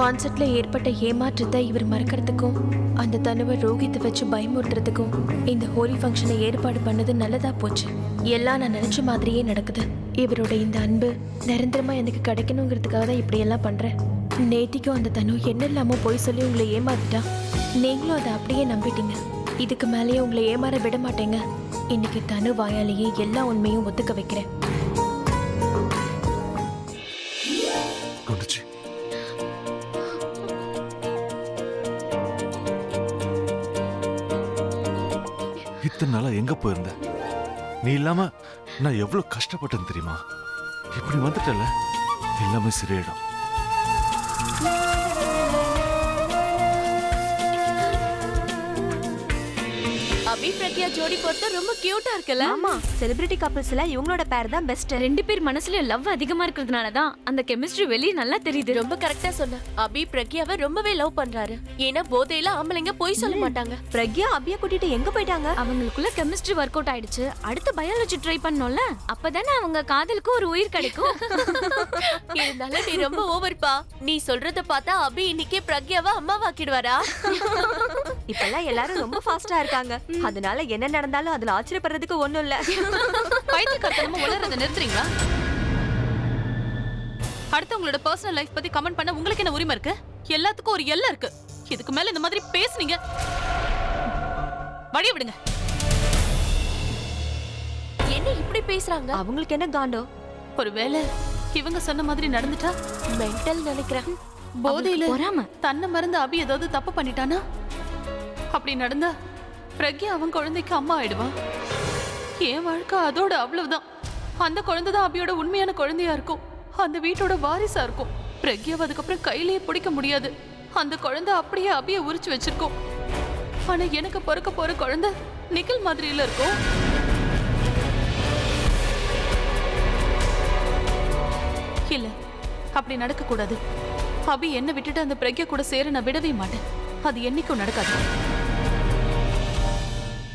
கான்செர்ட்ல ஏற்பட்ட ஏமாற்றத்தை இவர் மறக்கிறதுக்கும் அந்த தனுவை ரோஹித்தை வச்சு பயமுறுத்துறதுக்கும் இந்த ஹோலி ஃபங்க்ஷனை ஏற்பாடு பண்ணது நல்லதா போச்சு. எல்லாம் நான் நினைச்ச மாதிரியே நடக்குது. இவரோட இந்த அன்பு நிரந்தரமா எனக்கு கிடைக்கணுங்கிறதுக்காக தான் இப்படி எல்லாம் பண்றேன். நேத்திக்கும் அந்த தனு என்ன இல்லாம போய் சொல்லி உங்களை ஏமாத்திட்டா. நீங்களும் அதை அப்படியே நம்பிட்டீங்க. இதுக்கு மேலேயே உங்களை ஏமாற விட மாட்டேங்க. இன்னைக்கு தனு வாயாலேயே எல்லா உண்மையும் ஒத்துக்க வைக்கிறேன். இத்தனை நாளா எங்க போயிருந்த? நீ இல்லாம நான் எவ்வளவு கஷ்டப்பட்டேன்னு தெரியுமா? இப்படி வந்துட்டல, எல்லாமே சரியாயிடும். அபி பிரக்யா ஜோடி போட்டு ரொம்ப கியூட்டா இருக்குல்ல? ஆமா, செலிபிரிட்டி கப்பிள்ஸ்ல இவங்களோட பேர் தான் பெஸ்ட். ரெண்டு பேர் மனசுல லவ் அதிகமா இருக்கிறதுனால தான் அந்த கெமிஸ்ட்ரி வெளியே நல்லா தெரியுது. ரொம்ப கரெக்டா சொன்ன. அபி பிரக்யாவை ரொம்பவே லவ் பண்றாரு. ஏன்னா போதையில ஆம்பளைங்க போய் சொல்ல மாட்டாங்க. பிரக்யா அபிய கூட்டிட்டு எங்க போயிட்டாங்க? அவங்களுக்குள்ள கெமிஸ்ட்ரி ஒர்க் அவுட் ஆயிடுச்சு. அடுத்து பயாலஜி ட்ரை பண்ணோம்ல, அப்பதானே அவங்க காதலுக்கு ஒரு உயிர் கிடைக்கும். இருந்தாலும் நீ ரொம்ப ஓவர்ப்பா. நீ சொல்றத பார்த்தா அபி இன்னைக்கே பிரக்யாவை அம்மாவாக்கிடுவாரா? இப்பெல்லாம் எல்லாரும் ரொம்ப ஃபாஸ்டா இருக்காங்க. அதனால என்ன நடந்தாலும் அதுல ஆச்சரியப்படுறதுக்கு ஒண்ணும் இல்ல. பைத்தியக்காரத்தனமா உளறத நிறுத்துறீங்களா? அடுத்து உங்களோட பர்சனல் லைஃப் பத்தி கமெண்ட் பண்ண உங்களுக்கு என்ன உரிமை இருக்கு? எல்லாத்துக்கும் ஒரு எல்லை இருக்கு. இதுக்கு மேல இந்த மாதிரி பேசுனீங்க வழிய விடுங்க. என்ன இப்படி பேசுறாங்க? அவங்களுக்கு என்ன காண்டோ? ஒருவேளை இவங்க சொன்ன மாதிரி நடந்துட்டா? மென்டல் நினைக்கிறேன். போதையில பொறாம தன்னை மறந்து அபி ஏதாவது தப்பு பண்ணிட்டானா? அப்படி நடந்தா பிரக்யா அவன் குழந்தைக்கு அம்மா ஆயிடுவா. என் வாழ்க்கை அதோட அவ்வளவுதான். அந்த குழந்தை தான் அபியோட உண்மையான குழந்தையா இருக்கும். அந்த வீட்டோட வாரிசா இருக்கும். பிரக்யாவை அதுக்கப்புறம் கையிலேயே பிடிக்க முடியாது. அந்த குழந்தை அப்படியே அபிய உரிச்சு வச்சிருக்கோம். ஆனா எனக்கு பிறக்க போற குழந்தை நிக்கில் மாதிரியில இருக்கும். இல்ல, அப்படி நடக்க கூடாது. அபி என்ன விட்டுட்டு அந்த பிரக்யா கூட சேர நான் விடவே மாட்டேன். அது என்னைக்கும் நடக்காது.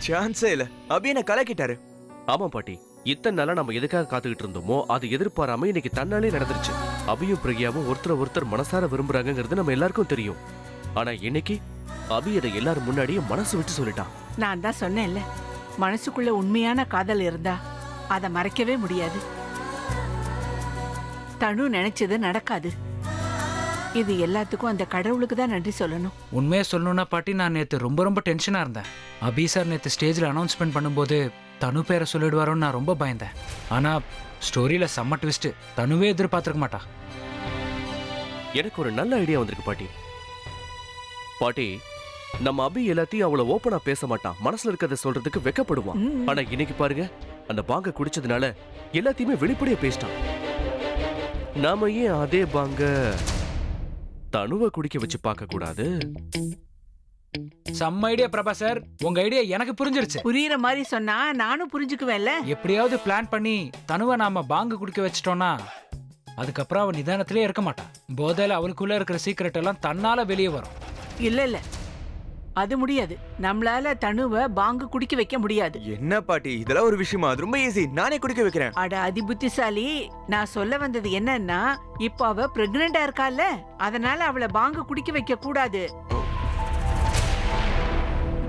சான்ஸே இல்ல. அபி என்ன கலக்கிட்டாரு. ஆமா பாட்டி, இத்தனை நாளா நம்ம எதுக்காக காத்துக்கிட்டு இருந்தோமோ அது எதிர்பாராம இன்னைக்கு தன்னாலே நடந்துருச்சு. அபியும் பிரக்யாவும் ஒருத்தர் மனசார விரும்புறாங்கிறது நம்ம எல்லாருக்கும் தெரியும். ஆனா இன்னைக்கு அபி இதை எல்லாரும் முன்னாடியே மனசு விட்டு சொல்லிட்டான். நான் தான் சொன்னேன்ல, மனசுக்குள்ள உண்மையான காதல் இருந்தா அதை மறைக்கவே முடியாது. தனு நினைச்சது நடக்காது. இது எல்லாத்துக்கும் அந்த கடவுளுக்கு தான் நன்றி சொல்லணும். உண்மையை சொல்லணும்னா பாட்டி, நான் நேற்று ரொம்ப டென்ஷனாக இருந்தேன். அபி சார் நேற்று ஸ்டேஜில் அனௌன்ஸ்மெண்ட் பண்ணும்போது தனு பேரை சொல்லிடுவாரோன்னு நான் ரொம்ப பயந்தேன். ஆனால் ஸ்டோரியில் செம்ம ட்விஸ்ட். தனுவே எதிர்பார்த்துருக்க மாட்டா. எனக்கு ஒரு நல்ல ஐடியா வந்திருக்கு பாட்டி. பாட்டி, நம்ம அபி எல்லாத்தையும் அவ்வளோ ஓப்பனா பேச மாட்டான். மனசுல இருக்கிறத சொல்றதுக்கு வெக்கப்படுவான். ஆனா இன்னைக்கு பாருங்க, அந்த பாங்க குடிச்சதுனால எல்லாத்தையுமே வெளிப்படையா பேசிட்டான். நாம ஏன் அதே பாங்க தனுவை குடிக்க வச்சு பார்க்க கூடாது? செம்ம ஐடியா பிரபா சார். உங்க ஐடியா எனக்கு புரிஞ்சிருச்சு. புரியுற மாதிரி சொன்னா நானும் புரிஞ்சுக்குவேன்ல. எப்படியாவது பிளான் பண்ணி தனுவை நாம பாங்கு குடிக்க வச்சிட்டோம்னா அதுக்கப்புறம் அவன் நிதானத்திலே இருக்க மாட்டான். போதையில அவளுக்குள்ள இருக்கிற சீக்கிரட் எல்லாம் தன்னால வெளியே வரும். இல்ல அது முடியாது. நம்மளால தனுவை பாங்கு குடிக்க வைக்க முடியாது. என்ன பாட்டி, இதெல்லாம் ஒரு விஷயமா? அது ரொம்ப ஈஸி. நானே குடிக்க வைக்கிறேன். அட அதி புத்திசாலி. நான் சொல்ல வந்தது என்னன்னா, இப்ப அவ பிரெக்னெண்டா இருக்கால, அதனால அவளை பாங்கு குடிக்க வைக்க கூடாது.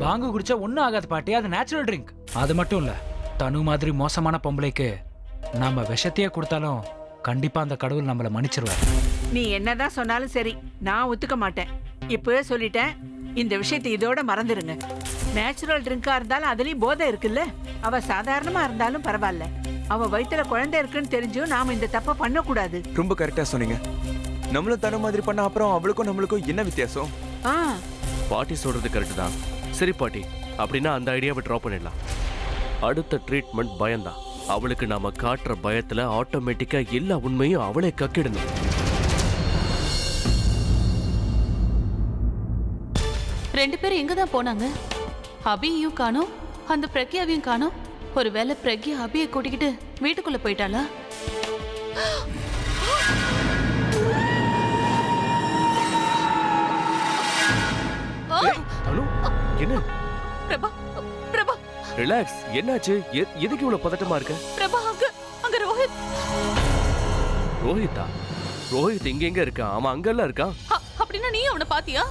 பாங்கு குடிச்சா ஒன்னும் ஆகாது பாட்டி, அது நேச்சுரல் ட்ரிங்க். அது மட்டும் இல்ல, தனு மாதிரி மோசமான பொம்பளைக்கு நாம விஷத்தையே கொடுத்தாலும் கண்டிப்பா அந்த கடவுள் நம்மள மன்னிச்சிருவார். நீ என்னதான் சொன்னாலும் சரி, நான் ஒத்துக்க மாட்டேன். இப்பவே சொல்லிட்டேன், இந்த விஷயத்தை இதோட மறந்துருங்க. நேச்சுரல் ட்ரிங்கா இருந்தாலும் அதுலயும் போதை இருக்குல்ல. அவ சாதாரணமா இருந்தாலும் பரவாயில்ல. அவ வயித்துல குழந்தை இருக்குன்னு தெரிஞ்சும் நாம இந்த தப்ப பண்ணக்கூடாது. ரொம்ப கரெக்டா சொன்னீங்க. நம்மளும் தன மாதிரி பண்ண அப்புறம் அவளுக்கும் நம்மளுக்கும் என்ன வித்தியாசம்? பாட்டி சொல்றது கரெக்ட் தான். சரி பாட்டி, அப்படின்னா அந்த ஐடியாவை ட்ராப் பண்ணிடலாம். அடுத்த ட்ரீட்மெண்ட் பயம்தான். அவளுக்கு நாம காட்டுற பயத்துல ஆட்டோமேட்டிக்கா எல்லா உண்மையும் அவளே கக்கிடணும். ரெண்டு பேரும் எங்க தான் போனாங்க? அபியையும் காணோம், அந்த பிரக்யாவையும் காணோம். ஒருவேளை பிரக்யா அபியை கூட்டிக்கிட்டு வீட்டுக்குள்ள போயிட்டாளா? என்ன பிரபா, பிரபா ரிலாக்ஸ். என்னாச்சு? எதுக்கு இவ்வளவு பதட்டமா இருக்க? பிரபா, அங்க ரோஹித். ரோஹித்தா? ரோஹித் இங்க எங்க இருக்கான்? அவன் அங்கெல்லாம் இருக்கான். அப்படின்னா நீ அவனை பாத்தியா?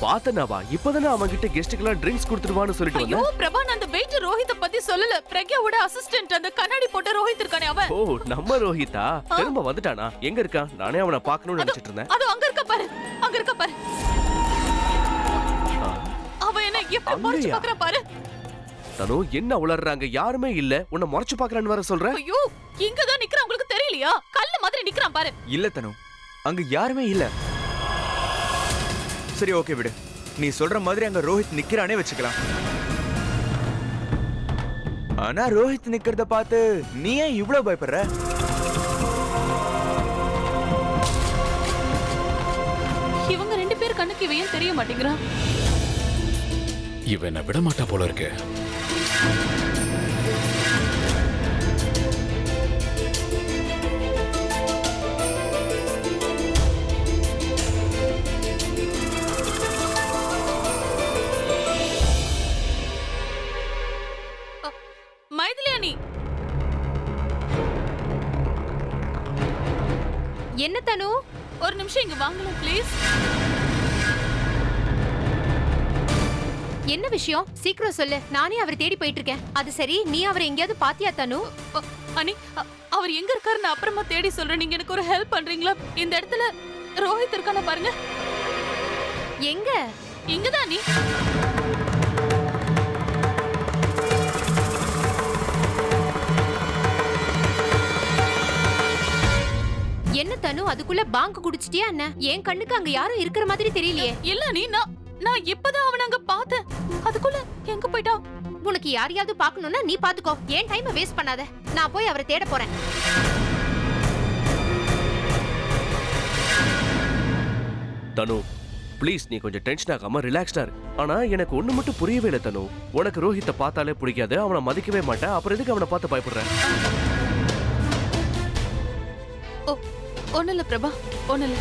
பார்த்தனாவா? இப்பதானே அவன் கிட்ட கெஸ்ட்டுக்கெல்லாம் ட்ரிங்க்ஸ் கொடுத்துருவான்னு சொல்லிட்டு ஐயோ வந்தேன். பிரபா, நான் அந்த வெயிட்டர் ரோஹித பத்தி சொல்லல. பிரக்யாவோட அசிஸ்டன்ட், அந்த கண்ணாடி போட்ட ரோஹித் இருக்கானே அவன். ஓ, நம்ம ரோஹிதா திரும்ப வந்துட்டானா? எங்க இருக்கான்? நானே அவனை பார்க்கணும்னு நினைச்சிட்டு இருந்தேன். அது அங்க இருக்க பாரு, அங்க இருக்க பாரு. அவன் என்ன எப்படி முறைச்சு அங்கயா? பாக்குற பாரு. தனு, என்ன உளறாங்க? யாருமே இல்ல, உன்னை முறைச்சு பாக்குறான்னு வர சொல்ற? ஐயோ, இங்கதான் நிக்கிறான், உங்களுக்கு தெரியலையா? கல்ல மாதிரி நிக்கிறான் பாரு. இல்ல தனு, அங்க யாருமே இல்ல. சரி, ஓகே விடு. நீ சொல்ற மாதிரி அங்க ரோஹித் நிக்கிறானே வச்சுக்கலாம். ஆனா ரோஹித் நிக்கிறத பார்த்து நீ ஏன் இவ்வளவு பயப்படுற? இவங்க 2 பேர் கண்ணுக்கு இவன் ஏன் தெரிய மாட்டேங்கிறான்? இவனை விட மாட்டா போல இருக்கு. மைதிலியானி, என்ன தனு? ஒரு நிமிஷம் இங்க வாங்கலாம் ப்ளீஸ். என்ன விஷயம்? சீக்கிரம் சொல்லு. நானே அவரை தேடி போயிட்டு இருக்கேன். அது சரி, நீ அவரை எங்கேயாவது பாத்தியா தனு? அனி, அவர் எங்க இருக்காரு நான் அப்புறமா தேடி சொல்றேன். நீங்க எனக்கு ஒரு ஹெல்ப் பண்றீங்களா? இந்த இடத்துல ரோஹித் இருக்கான பாருங்க. எங்க? இங்கதான் நீ. என்ன தனு, அதுக்குள்ள பாங்கு குடிச்சிட்டியா என்ன? என் கண்ணுக்கு அங்க யாரும் இருக்கிற மாதிரி தெரியலையே. இல்ல நீ, நான் இப்பதான் அவனை அங்க பார்த்தேன். அதுக்குள்ள எங்க போயிட்டான்? உனக்கு யாரையாவது பார்க்கணும்னா நீ பாத்துக்கோ. ஏன் டைம் வேஸ்ட் பண்ணாத. நான் போய் அவரை தேட போறேன். தனு, ப்ளீஸ், நீ கொஞ்சம் டென்ஷன் ஆகாம ரிலாக்ஸ்டா இரு. ஆனா எனக்கு ஒண்ணு மட்டும் புரியவே இல்லை தனு. உனக்கு ரோஹித்தை பார்த்தாலே பிடிக்காது, அவனை மதிக்கவே மாட்டேன். அப்புறம் எதுக்கு அவனை பார்த்து பயப்படுற? ஓ, ஒண்ணு இல்ல பிரபா, ஒண்ணு இல்ல.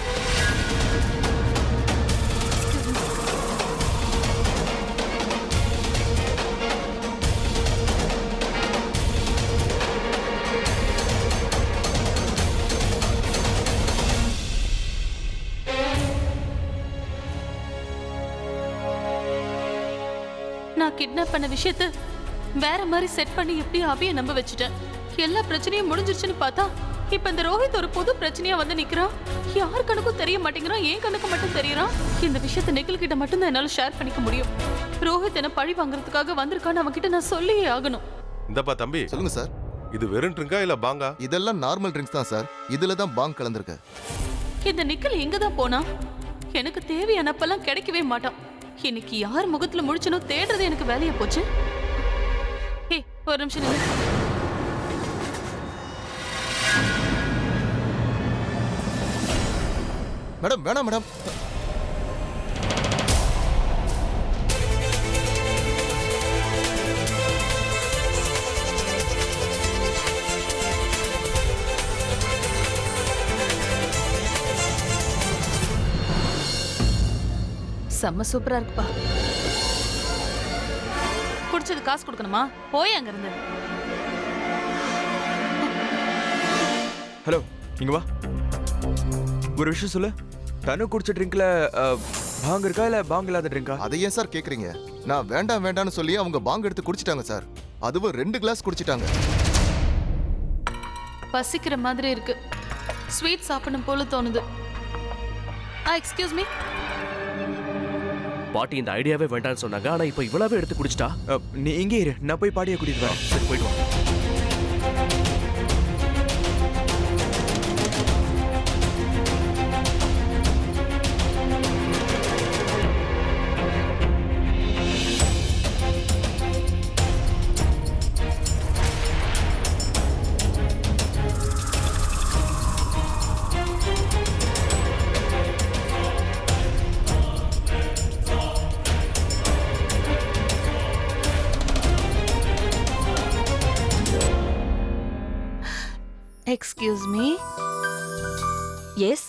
நான் கிட்னாப் பண்ண விஷயத்தை வேற மாதிரி செட் பண்ணி எப்படி அபியை நம்ப வச்சுட்டேன். எல்லா பிரச்சனையும் முடிஞ்சிருச்சுன்னு பார்த்தா இப்ப இந்த ரோஹித் ஒரு புது பிரச்சனையா வந்து நிக்கிறான். யார் கணக்கும் தெரிய மாட்டேங்கிறான், ஏன் கணக்கு மட்டும் தெரியறான். இந்த விஷயத்தை நிகில் கிட்ட மட்டும் தான் என்னால ஷேர் பண்ணிக்க முடியும். ரோஹித் என்ன பழி வாங்குறதுக்காக வந்திருக்கான்னு அவன்கிட்ட நான் சொல்லியே ஆகணும். இந்தப்பா தம்பி. சொல்லுங்க சார். இது வெறும் ட்ரிங்கா இல்ல பாங்கா? இதெல்லாம் நார்மல் ட்ரிங்க்ஸ் தான் சார். இதுல தான் பாங் கலந்துருக்கு. இந்த நிக்கில் எங்க தான் போனா? எனக்கு தேவையானப்பெல்லாம் கிடைக்கவே மாட்டான். இன்னைக்கு யார் முகத்துல முடிச்சனோ தேடுறது எனக்கு வேலையா போச்சு. ஏய், ஒரு நிமிஷம் நில்லு. மேடம் வேணாம் மேடம். செம்ம சூப்பரா இருக்குப்பா. குடிச்சது காசு கொடுக்கணுமா? போய் அங்க இருந்து. ஹலோ, இங்க வா. ஒரு விஷயம் சொல்லு. தனு குடிச்ச ட்ரிங்க்ல பாங் இருக்கா இல்ல பாங் இல்லாத ட்ரிங்கா? அதை ஏன் சார் கேக்குறீங்க? நான் வேண்டாம் வேண்டாம்னு சொல்லி அவங்க பாங் எடுத்து குடிச்சிட்டாங்க சார். அதுவும் 2 கிளாஸ் குடிச்சிட்டாங்க. பசிக்கிற மாதிரி இருக்கு. ஸ்வீட் சாப்பிடணும் போல தோணுது. Excuse me. பாட்டி இந்த ஐடியாவே வேண்டாம்னு சொன்னாங்க. ஆனா இப்ப இவ்வளவே எடுத்து குடிச்சிட்டா. நீ இங்கே இரு, நான் போய் பாட்டியை கூட்டிட்டு வரேன். சரி, போயிட்டு வா. Excuse me. எஸ்.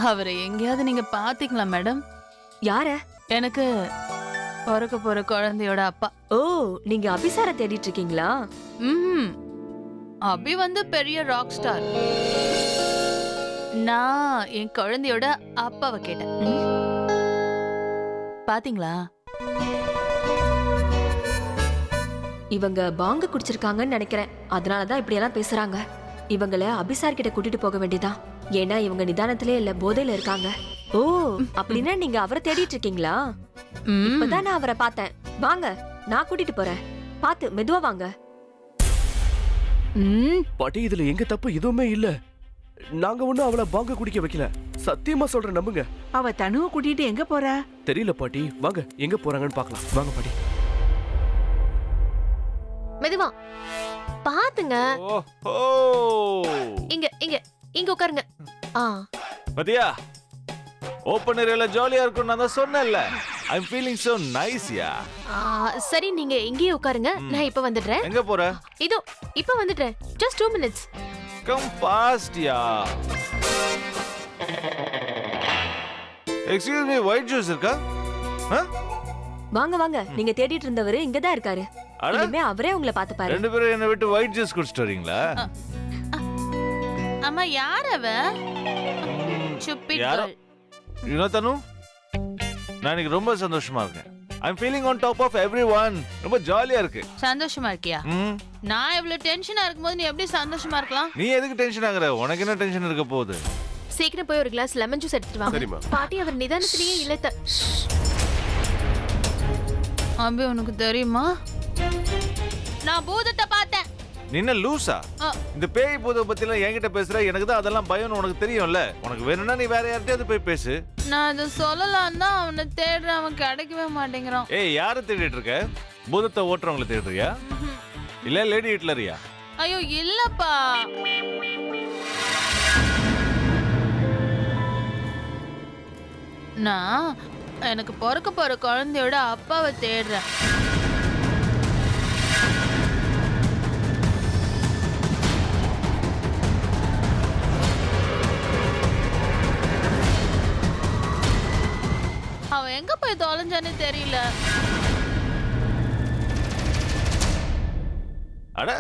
அவரை எங்கேயாவது நீங்க பாத்தீங்களா மேடம்? யார? எனக்கு பிறக்க போற குழந்தையோட அப்பா. ஓ, நீங்க அபிசார தேடிட்டு இருக்கீங்களா? அபி வந்து பெரிய ராக் ஸ்டார். நான் என் குழந்தையோட அப்பாவை கேட்டேன். பாத்தீங்களா? இவங்க பாங்க குடிச்சிருக்காங்கன்னு நினைக்கிறேன். அதனாலதான் இப்படி எல்லாம் பேசுறாங்க. இவங்கள அபிசார் கிட்ட கூட்டிட்டு போக வேண்டியதான். ஏன்னா இவங்க நிதானத்திலே இல்ல, போதையில இருக்காங்க. ஓ, அப்படின்னா நீங்க அவரை தேடிட்டு இருக்கீங்களா? இப்பதான் நான் அவரை பார்த்தேன். வாங்க, நான் கூட்டிட்டு போறேன். பாத்து மெதுவா வாங்க. பாட்டி இதுல எங்க தப்பு எதுவுமே இல்ல. நாங்க ஒண்ணும் அவளை பாங்க குடிக்க வைக்கல. சத்தியமா சொல்றேன், நம்புங்க. அவ தனுவை கூட்டிட்டு எங்க போறா? தெரியல பாட்டி. வாங்க எங்க போறாங்கன்னு பார்க்கலாம். வாங்க பாட்டி. மெதுவா பாத்துங்க. இங்க இங்க இங்க உட்காருங்க. பாத்தியா, ஓப்பன் ஏரியால ஜாலியா இருக்கும் நான் தான் சொன்னேன்ல. I am feeling so nice yeah. சரி, நீங்க இங்கேயே உட்காருங்க. நான் இப்ப வந்துடுறேன். எங்க போற? இதோ இப்ப வந்துடுறேன். Just 2 minutes. கம் ஃபாஸ்ட் யா. எக்ஸ்கியூஸ் மீ, ஒயிட் ஜூஸ் இருக்கா? வாங்க வாங்க, நீங்க தேடிட்டு இருந்தவரு இங்கதான் இருக்காரு. அட, இனிமே அவரே உங்களை பார்த்து பாரு. ரெண்டு பேரும் என்ன விட்டு ஒயிட் ஜூஸ் குடிச்சிட்டு வரீங்களா? அம்மா, யார் அவ? சுப்பிட் யாரோ. கேர்ள். You know தனு, நான் இன்னைக்கு ரொம்ப சந்தோஷமா இருக்கேன். I am feeling on top of everyone. ரொம்ப ஜாலியா இருக்கு. சந்தோஷமா இருக்கியா? நான் இவ்வளவு டென்ஷனா இருக்கும்போது நீ எப்படி சந்தோஷமா இருக்கலாம்? நீ எதுக்கு டென்ஷன் ஆகுற? உனக்கு என்ன டென்ஷன் இருக்க போகுது? சீக்கிரம் போய் ஒரு கிளாஸ் லெமன் ஜூஸ் எடுத்துட்டு வாங்க. பாட்டி அவர் நிதானத்திலேயே இல்ல. அம்பி, உனக்கு தெரியுமா, நான் பூதத்தை பார்த்தேன். நீ என்ன லூசா? இந்த பேய் பூதம் பத்தி எல்லாம் என்கிட்ட பேசுற? எனக்கு தான் அதெல்லாம் பயம்னு உனக்கு தெரியும்ல. உனக்கு வேணும்னா நீ வேற யார்கிட்டயாவது போய் பேசு. நான் அதை சொல்லலாம் தான் அவனை தேடுறேன், அவன் கிடைக்கவே மாட்டேங்கிறான். ஏய், யாரை தேடிட்டு இருக்க? பூதத்தை ஓட்டுறவங்களை தேடுறியா இல்ல லேடி ஹிட்லரியா? ஐயோ இல்லப்பா, நான் எனக்கு பிறக்க போற குழந்தையோட அப்பாவை தேடுறேன். அவன் எங்க போய் தொலைஞ்சானே தெரியல. அட,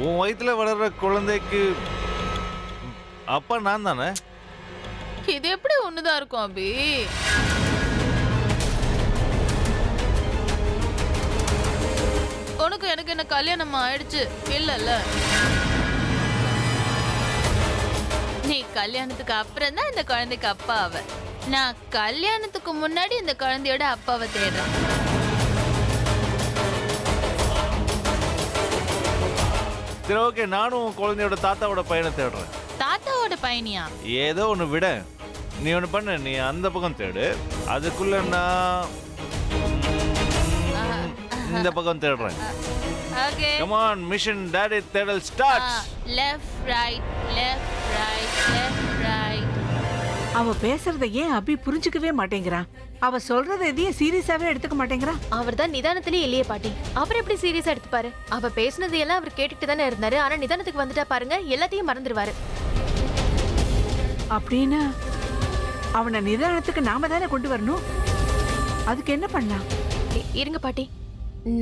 உன் வயித்துல வளர்ற குழந்தைக்கு அப்பா நான் தானே? இது எப்படி ஒண்ணுதான் இருக்கும் அபி? உனக்கு எனக்கு என்ன கல்யாணம் ஆயிடுச்சு இல்லல்ல? நீ கல்யாணத்துக்கு அப்புறம் தான் இந்த குழந்தைக்கு அப்பா ஆவ. நான் கல்யாணத்துக்கு முன்னாடி இந்த குழந்தையோட அப்பாவை தேடுறேன். சரி, ஓகே, நானும் உன் குழந்தையோட தாத்தாவோட பையனை தேடுறேன். தாத்தாவோட பையனியா? ஏதோ ஒன்று விட, நீ ஒன்று பண்ணு, நீ அந்த பக்கம் தேடு. அதுக்குள்ள நான் இந்த பக்கம் தேடுறேன். Okay, come on, mission daddy தேடல் starts. Left right left right left right. அவ பேசுறத ஏன் அபி புரிஞ்சுக்கவே மாட்டேங்கிறான்? அவ சொல்றத எதையும் சீரியஸாவே எடுத்துக்க மாட்டேங்கிறான். அவர் தான் நிதானத்திலே இல்லையே பாட்டி. அவர் எப்படி சீரியஸா எடுத்துப்பாரு? அவ பேசுனது எல்லாம் அவர் கேட்டுட்டு தானே இருந்தாரு. ஆனா நிதானத்துக்கு வந்துட்டா பாருங்க, எல்லாத்தையும் மறந்துடுவாரு. அப்படின்னா அவனை நிதானத்துக்கு நாம தானே கொண்டு வரணும். அதுக்கு என்ன பண்ணலாம்? இருங்க பாட்டி,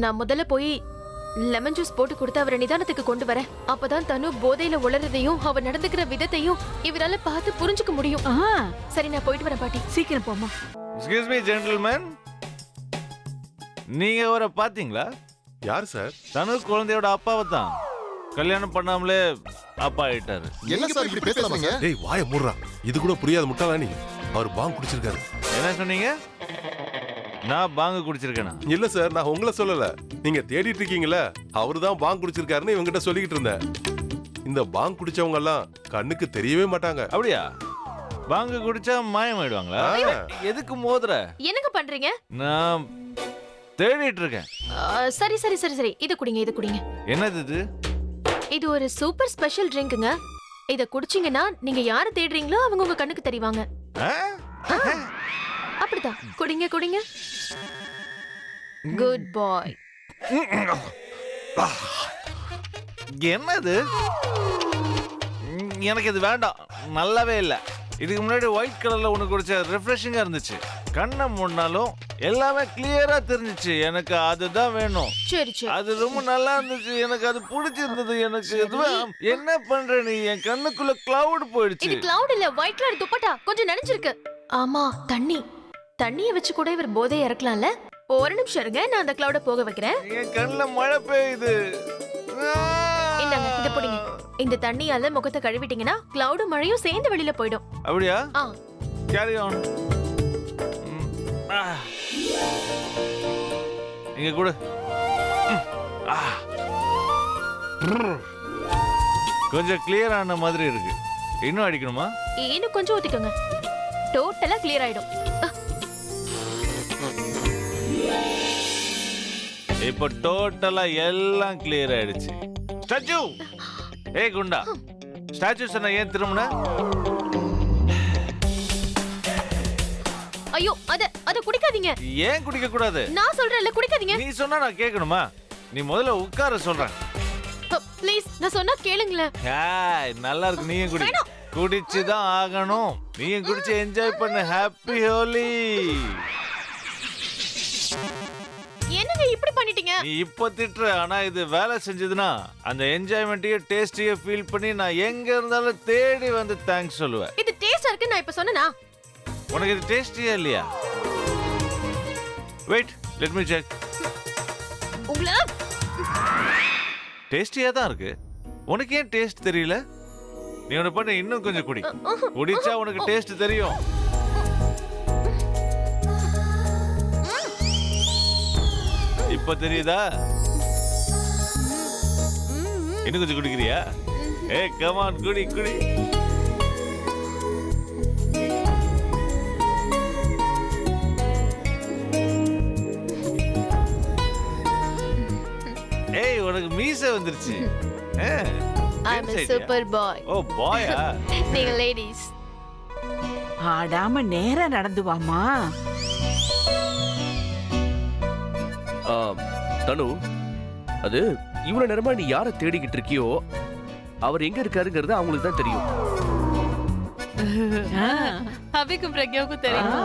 நான் முதல்ல போய் லெமன் ஜூஸ் போட்டு கொடுத்து அவரை நிதானத்துக்கு கொண்டு வரேன். அப்பதான் தனு போதையில உளறதையும் அவ நடந்துக்கிற விதத்தையும் இவரால பார்த்து புரிஞ்சுக்க முடியும். சரி, நான் போயிட்டு வரேன் பாட்டி. சீக்கிரம் போமா. எக்ஸ்கியூஸ் மீ ஜென்டில்மேன், நீங்க அவரை பாத்தீங்களா? யார் சார்? தனு குழந்தையோட அப்பாவை தான். கல்யாணம் பண்ணாமலே அப்பா ஆயிட்டாரு. என்ன சார் இப்படி பேசலாமாங்க? டேய், வாயை மூடுறா. இது கூட புரியாத முட்டாளா நீ? அவர் பாங் குடிச்சிருக்காரு. என்ன சொன்னீங்க? நான் பாங்க குடிச்சிருக்கேனா? இல்ல சார், நான் உங்களை சொல்லல. நீங்க தேடிட்டு இருக்கீங்களா, அவருதான் பாங் குடிச்சிருக்காருன்னு இவங்கிட்ட சொல்லிக்கிட்டு இருந்தேன். இந்த பாங் குடிச்சவங்க எல்லாம் கண்ணுக்கு தெரியவே மாட்டாங்க. அப்படியா? பாங்க குடிச்சா மாயம் ஆயிடுவாங்களா? எதுக்கு மோதுற? என்னங்க பண்றீங்க? நான் தேடிட்டு இருக்கேன். சரி சரி சரி சரி, இது குடிங்க, இது குடிங்க. என்னது இது? இது ஒரு சூப்பர் ஸ்பெஷல் ட்ரிங்க்குங்க. இத குடிச்சீங்கன்னா நீங்க யார தேடுறீங்களோ அவங்க உங்க கண்ணுக்கு தெரிவாங்க. அப்படிதான், குடிங்க குடிங்க. குட் பாய். என்னது? எனக்கு இது வேண்டாம், நல்லாவே இல்லை. இதுக்கு முன்னாடி ஒயிட் கலர்ல ஒன்று குடிச்ச ரிஃப்ரெஷிங்கா இருந்துச்சு. கண்ணை மூடினாலும் எல்லாமே கிளியரா தெரிஞ்சிச்சு. எனக்கு அதுதான் வேணும். சரி சரி. அது ரொம்ப நல்லா இருந்துச்சு. எனக்கு அது பிடிச்சிருந்தது. எனக்கு இதுவும் என்ன பண்ற நீ? என் கண்ணுக்குள்ள கிளவுட் போயிடுச்சு. இது கிளவுட் இல்ல, ஒயிட் கலர் துப்பட்டா கொஞ்சம் நனைஞ்சிருக்கு. ஆமா, தண்ணிய வச்சு கூட இவர் போதைய இறக்கலாம்ல. ஒரு நிமிஷம் இருங்க, நான் அந்த கிளவுட போக வைக்கிறேன். என் கண்ணுல மழை பெய்யுது. இந்தாங்க, இத போடுங்க. இந்த தண்ணியால முகத்தை கழுவிட்டீங்கன்னா கிளவுடு மழையும் சேர்ந்து வெளியில போயிடும். அப்படியா? ஆ. Carry on. இங்க கூட கொஞ்சம் கிளியர் ஆன மாதிரி இருக்கு. இன்னும் அடிக்கணுமா? இன்னும் கொஞ்சம் ஊத்திக்கோங்க. டோட்டலா கிளியர் ஆயிடும். இப்போ டோட்டலா எல்லாம் கிளியர் ஆயிடுச்சு. ஸ்டாச்சு, ஏய் குண்டா, ஸ்டாச்சு சொன்ன ஏன் திரும்பின? ஐயோ, அத குடிக்காதீங்க. ஏன் குடிக்க கூடாது? நான் சொல்றேன்ல, குடிக்காதீங்க. நீ சொன்னா நான் கேட்கணுமா? நீ முதல்ல உட்கார சொல்றேன். ப்ளீஸ், நான் சொன்னா கேளுங்களேன். ஹாய், நல்லா இருக்கு. நீயும் குடி. குடிச்சுதான் ஆகணும். நீயும் குடிச்சு என்ஜாய் பண்ணு. ஹாப்பி ஹோலி. என்னங்க இப்படி பண்ணிட்டீங்க? நீ இப்ப திட்டுற, ஆனா இது வேலை செஞ்சதுன்னா அந்த என்ஜாய்மெண்ட்டையும் டேஸ்டையும் ஃபீல் பண்ணி நான் எங்க இருந்தாலும் தேடி வந்து தேங்க்ஸ் சொல்லுவேன். இது டேஸ்டா இருக்கு நான் இப்ப சொன்னேனா? உனக்கு இது டேஸ்டியா இல்லையா? Wait, let me check. உங்கள டேஸ்டியா தான் இருக்கு. உனக்கு ஏன் டேஸ்ட் தெரியல? நீ ஒன்னு பண்ணு, இன்னும் கொஞ்சம் குடி. குடிச்சா உனக்கு டேஸ்ட் தெரியும். இப்ப தெரியுதா? இன்னும் கொஞ்சம் குடிக்கிறியா? ஏய் கம் ஆன், குடி குடி. ஏய், உனக்கு மீசை வந்துருச்சு. I'm a super boy. ஓ பாயா? நீங்க லேடிஸ். ஆடாம நேரா நடந்து வாமா. தனு, அது இவ்வளவு நேரமா நீ யாரை தேடிக்கிட்டு இருக்கியோ அவர் எங்க இருக்காருங்கிறது அவங்களுக்கு தான் தெரியும். அபிக்கும் பிரக்யாவுக்கும் தெரியும்.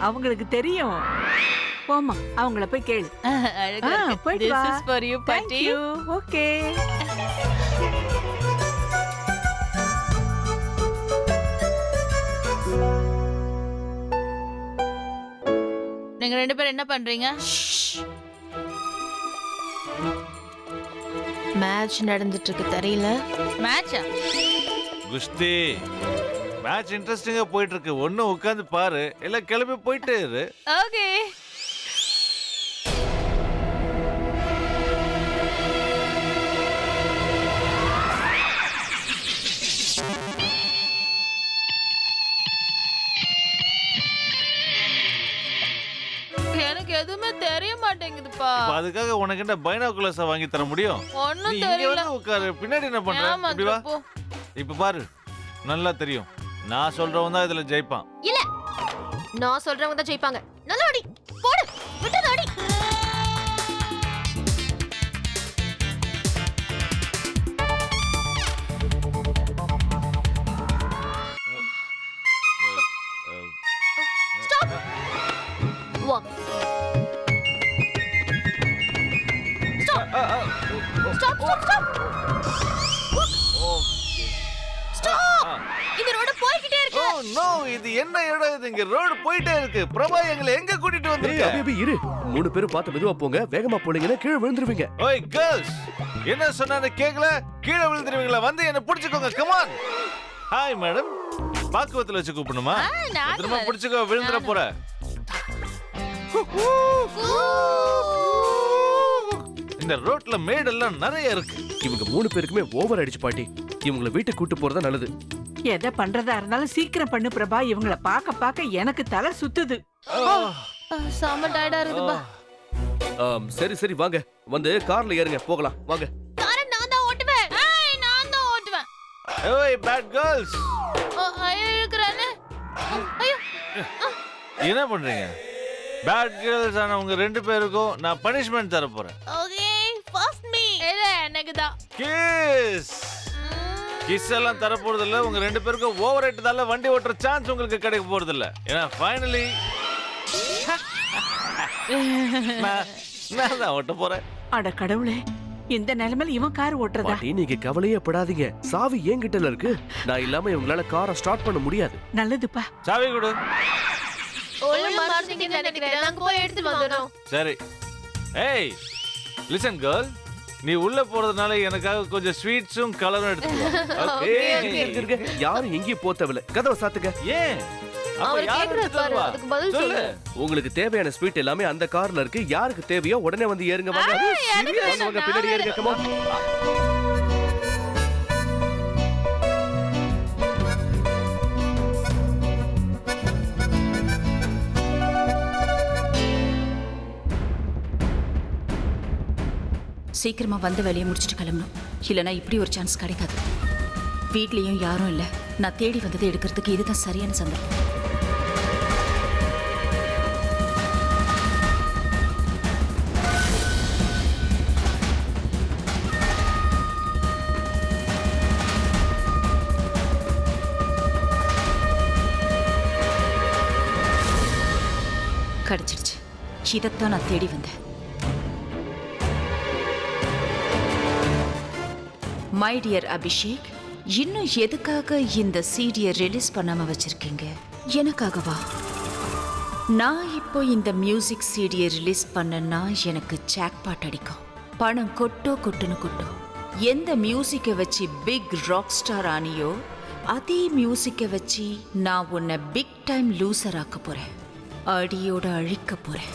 அவங்களுக்கு தெரியும். போமா, அவங்கள போய் கேளு. அழகா இருக்கு. போயிட்டு வா. This is for you, Thank Patti. you. Okay. நீங்க ரெண்டு பேரும் என்ன பண்றீங்க? மேட்ச் நடந்துட்டு இருக்கு, தெரியல. மேட்சா? குஸ்தி மேட்ச் இன்ட்ரெஸ்டிங்கா போயிட்டு இருக்கு. ஒண்ணு உட்கார்ந்து பாரு, இல்ல கிளம்பி போயிட்டே இரு. ஓகே. எனக்கு எதுவுமே தெரிய மாட்டேங்குதுப்பா. அதுக்காக உனக்கு என்ன பைனாகுலர்ஸ் வாங்கி தர முடியும்? ஒண்ணும் நீ இங்க தெரியல. வந்து உட்காரு. பின்னாடி என்ன பண்ற? இப்படி வா. இப்ப பாரு, நல்லா தெரியும். நான் சொல்றவன் தான் இதுல ஜெயிப்பான். இல்ல, நான் சொல்றவங்க தான் ஜெயிப்பாங்க. நல்லா அடி. போடு, விட்டத அடி. Stop. 1. Stop. Stop, stop, stop. Stop. இந்த ரோட போய்க்கிட்டே இருக்கு. ஓ நோ, இது என்ன இடம் இது? இங்க ரோட் போயிட்டே இருக்கு. பிரபா எங்களை எங்க கூட்டிட்டு வந்திருக்க? அபி இரு. 3 பேரும் பார்த்து மெதுவா போங்க. வேகமா போனீங்கன்னா கீழே விழுந்துருவீங்க. ஓய் கேர்ள்ஸ், என்ன சொன்னானே கேக்கல? கீழே விழுந்துருவீங்களா? வந்து என்ன பிடிச்சுக்கோங்க. Come on. Hi madam. பாக்குவத்துல வச்சு கூப்பிடணுமா? திரும்ப பிடிச்சுக்கோ, விழுந்துற போற. இந்த ரோட்ல மேடெல்லாம் நிறைய இருக்கு. இவங்க 3 பேருக்குமே ஓவர் அடிச்சு பாட்டி. இவங்களை வீட்டுக்கு கூட்டு போறதா நல்லது. எதை பண்றதா இருந்தாலும் சீக்கிரம் பண்ணு பிரபா. இவங்கள பாக்க பாக்க எனக்கு தலை சுத்துது. செம டயர்டா இருக்குதுப்பா. சரி சரி வாங்க, வந்து கார்ல ஏறுங்க, போகலாம் வாங்க. காரை நான் தான் ஓட்டுவேன். நான் தான் ஓட்டுவேன். ஓய் பேட் கேர்ள்ஸ், ஐயோ இழுக்குறானே. ஐயோ. என்ன பண்றீங்க? பேட் கேர்ள்ஸ் ஆன உங்க 2 பேருக்கும் நான் பனிஷ்மென்ட் தர போறேன். Okay, first me. இல்ல, எனக்கு தான். கிஸ். கிஸ் எல்லாம் தர போறது இல்ல. உங்க 2 பேருக்கும் ஓவர் ரைட்தால வண்டி ஓட்டுற சான்ஸ் உங்களுக்கு கிடைக்க போறது இல்ல. ஏன்னா ஃபைனலி நான் தான் ஓட்ட போறேன். அட கடவுளே, இந்த நிலைமையில இவன் கார் ஓட்டுறதா? பாட்டி நீங்க கவலையே படாதீங்க, சாவி என்கிட்டல இருக்கு. நான் இல்லாம இவங்களால காரை ஸ்டார்ட் பண்ண முடியாது. நல்லதுப்பா. சாவி கொடு. நினைக்கிறேன், நாங்க போய் எடுத்துட்டு வந்துடுறோம். சரி. ஏய் லிசன் கேர்ள், நீ உள்ள போறதுனால எனக்காக கொஞ்சம் ஸ்வீட்ஸும் கலரும் எடுத்துக்கோ. யாரும் எங்கேயும் போத்தவில்லை, கதவை சாத்துங்க. ஏன்? உங்களுக்கு தேவையான ஸ்வீட் எல்லாமே அந்த கார்ல இருக்கு. யாருக்கு தேவையோ உடனே வந்து ஏறுங்க. வாங்க வாங்க, பின்னாடி ஏறுங்க. come on. சீக்கிரமா வந்த வேலையை முடிச்சுட்டு கிளம்பணும், இல்லைன்னா இப்படி ஒரு சான்ஸ் கிடைக்காது. வீட்லயும் யாரும் இல்லை, நான் தேடி வந்ததை எடுக்கிறதுக்கு இதுதான் சரியான சந்தர்ப்பம். கிடைச்சிடுச்சு, இதைத்தான் நான் தேடி வந்தேன். மை டியர் அபிஷேக், இன்னும் எதுக்காக இந்த சிடியை ரிலீஸ் பண்ணாம வச்சிருக்கீங்க? எனக்காகவா? நான் இப்போ இந்த மியூசிக் சிடியை ரிலீஸ் பண்ணனா எனக்கு ஜாக்பாட் அடிக்கும், பணம் கொட்டுன்னு கொட்டும். எந்த மியூசிக்கை வச்சு பிக் ராக் ஸ்டார் ஆனியோ அதே மியூசிக்கை வச்சு நான் உன்னை பிக் டைம் லூசர் ஆக்க போறேன், அடியோட அழிக்க போறேன்.